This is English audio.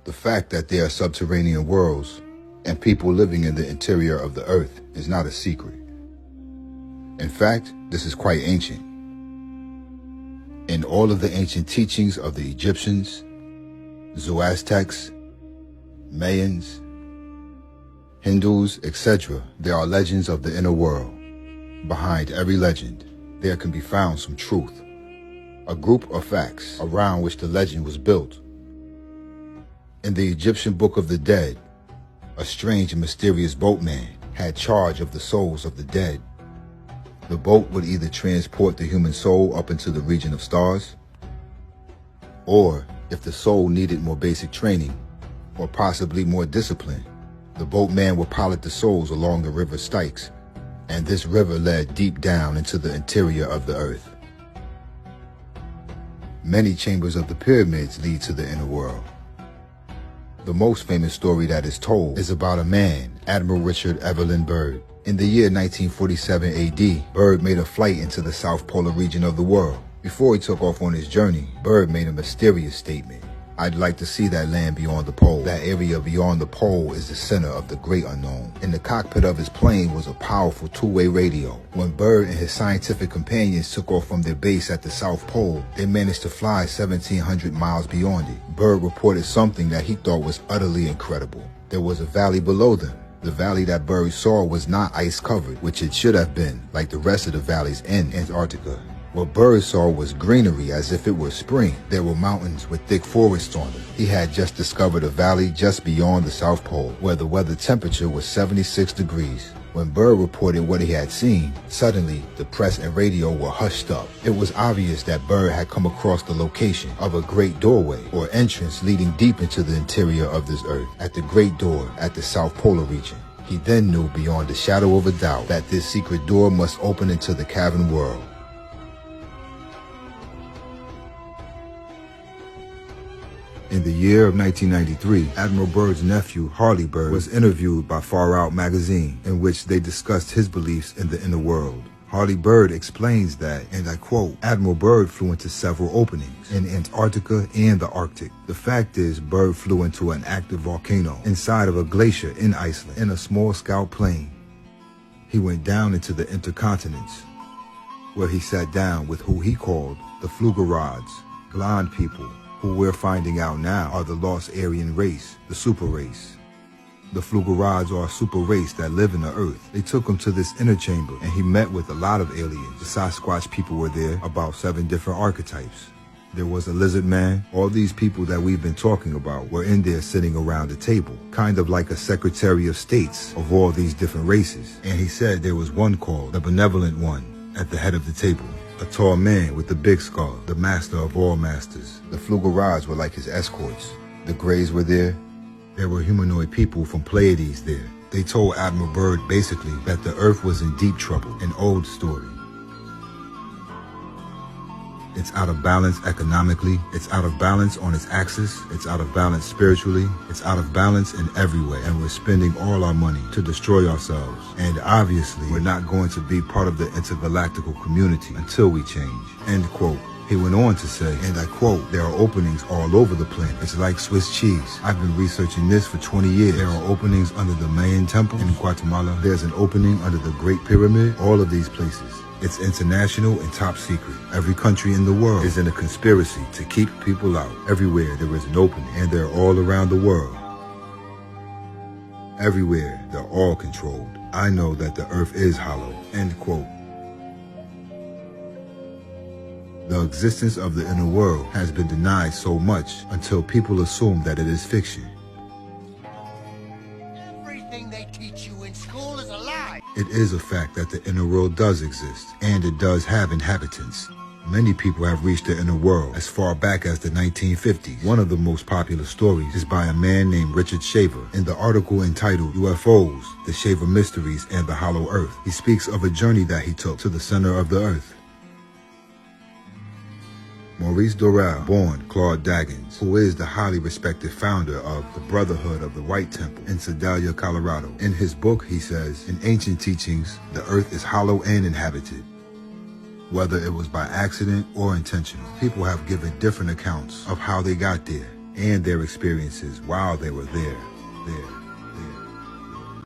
The fact that there are subterranean worlds and people living in the interior of the earth is not a secret. In fact, this is quite ancient. In all of the ancient teachings of the Egyptians, Zoroastrians, Mayans, Hindus, etc., there are legends of the inner world. Behind every legend, there can be found some truth, a group of facts around which the legend was built. In the Egyptian Book of the Dead, a strange and mysterious boatman had charge of the souls of the dead. The boat would either transport the human soul up into the region of stars, or if the soul needed more basic training, or possibly more discipline, the boatman would pilot the souls along the river Styx, and this river led deep down into the interior of the earth. Many chambers of the pyramids lead to the inner world. The most famous story that is told is about a man, Admiral Richard Evelyn Byrd. In the year 1947 AD, Byrd made a flight into the South Polar region of the world. Before he took off on his journey, Byrd made a mysterious statement. I'd like to see that land beyond the pole. That area beyond the pole is the center of the great unknown. In the cockpit of his plane was a powerful two-way radio. When Byrd and his scientific companions took off from their base at the South Pole, they managed to fly 1,700 miles beyond it. Byrd reported something that he thought was utterly incredible. There was a valley below them. The valley that Byrd saw was not ice-covered, which it should have been, like the rest of the valleys in Antarctica. What Byrd saw was greenery as if it were spring. There were mountains with thick forests on them. He had just discovered a valley just beyond the South Pole, where the weather temperature was 76 degrees. When Byrd reported what he had seen, suddenly the press and radio were hushed up. It was obvious that Byrd had come across the location of a great doorway or entrance leading deep into the interior of this earth. At the great door at the South Polar region, he then knew beyond a shadow of a doubt that this secret door must open into the cavern world. In the year of 1993, Admiral Byrd's nephew, Harley Byrd, was interviewed by Far Out magazine, in which they discussed his beliefs in the inner world. Harley Byrd explains that, and I quote, Admiral Byrd flew into several openings in Antarctica and the Arctic. The fact is, Byrd flew into an active volcano inside of a glacier in Iceland in a small scout plane. He went down into the intercontinents, where he sat down with who he called the Flugerads, blonde people, who we're finding out now are the lost Aryan race, the super race. The Flugerads are a super race that live in the earth. They took him to this inner chamber, and he met with a lot of aliens. The Sasquatch people were there, about 7 different archetypes. There was a lizard man. All these people that we've been talking about were in there sitting around a table, kind of like a Secretary of States of all these different races. And he said there was one called the Benevolent One at the head of the table. A tall man with the big skull, the master of all masters. The Flugerads were like his escorts. The Greys were there. There were humanoid people from Pleiades there. They told Admiral Byrd basically that the Earth was in deep trouble, an old story. It's out of balance economically, it's out of balance on its axis, it's out of balance spiritually, it's out of balance in every way, and we're spending all our money to destroy ourselves. And obviously, we're not going to be part of the intergalactical community until we change. End quote. He went on to say, and I quote, there are openings all over the planet. It's like Swiss cheese. I've been researching this for 20 years. There are openings under the Mayan temple in Guatemala. There's an opening under the Great Pyramid. All of these places. It's international and top secret. Every country in the world is in a conspiracy to keep people out. Everywhere there is an opening, and they're all around the world. Everywhere, they're all controlled. I know that the earth is hollow. End quote. The existence of the inner world has been denied so much until people assume that it is fiction. Everything they teach you in school is a lie. It is a fact that the inner world does exist, and it does have inhabitants. Many people have reached the inner world as far back as the 1950s. One of the most popular stories is by a man named Richard Shaver. In the article entitled UFOs, The Shaver Mysteries and the Hollow Earth, he speaks of a journey that he took to the center of the earth. Maurice Doral, born Claude Daggins, who is the highly respected founder of the Brotherhood of the White Temple in Sedalia, Colorado. In his book, he says, in ancient teachings, the earth is hollow and inhabited. Whether it was by accident or intentional, people have given different accounts of how they got there. and their experiences while they were there.